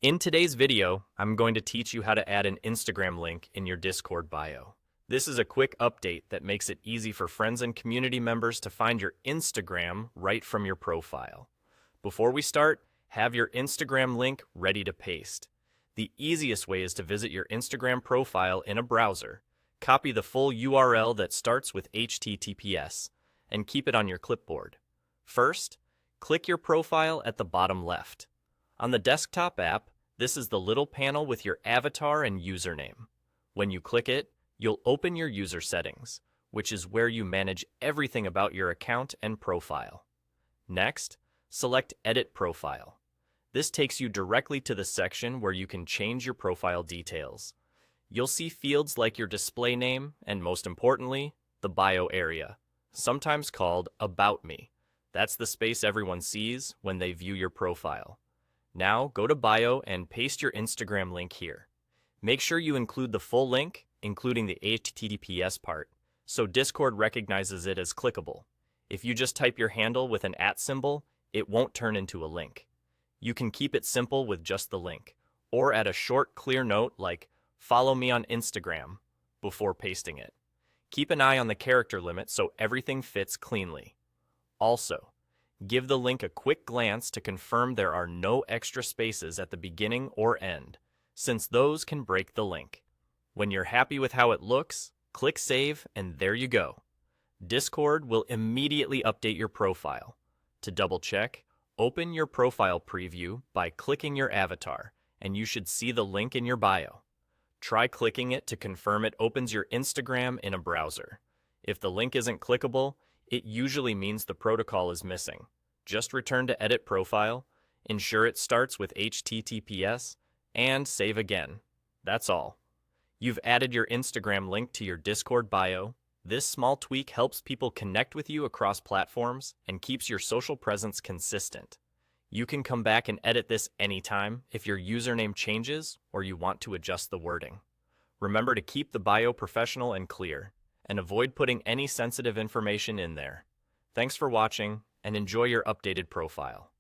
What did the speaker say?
In today's video, I'm going to teach you how to add an Instagram link in your Discord bio. This is a quick update that makes it easy for friends and community members to find your Instagram right from your profile. Before we start, have your Instagram link ready to paste. The easiest way is to visit your Instagram profile in a browser, copy the full URL that starts with HTTPS, and keep it on your clipboard. First, click your profile at the bottom left. On the desktop app, this is the little panel with your avatar and username. When you click it, you'll open your user settings, which is where you manage everything about your account and profile. Next, select Edit Profile. This takes you directly to the section where you can change your profile details. You'll see fields like your display name and, most importantly, the bio area, sometimes called About Me. That's the space everyone sees when they view your profile. Now go to Bio and paste your Instagram link here. Make sure you include the full link, including the HTTPS part, so Discord recognizes it as clickable. If you just type your handle with an @ symbol, it won't turn into a link. You can keep it simple with just the link, or add a short, clear note like, "Follow me on Instagram," before pasting it. Keep an eye on the character limit so everything fits cleanly. Also, give the link a quick glance to confirm there are no extra spaces at the beginning or end, since those can break the link. When you're happy with how it looks, click Save and there you go. Discord will immediately update your profile. To double check, open your profile preview by clicking your avatar, and you should see the link in your bio. Try clicking it to confirm it opens your Instagram in a browser. If the link isn't clickable, it usually means the protocol is missing. Just return to Edit Profile, ensure it starts with HTTPS, and save again. That's all. You've added your Instagram link to your Discord bio. This small tweak helps people connect with you across platforms and keeps your social presence consistent. You can come back and edit this anytime if your username changes or you want to adjust the wording. Remember to keep the bio professional and clear, and avoid putting any sensitive information in there. Thanks for watching, and enjoy your updated profile.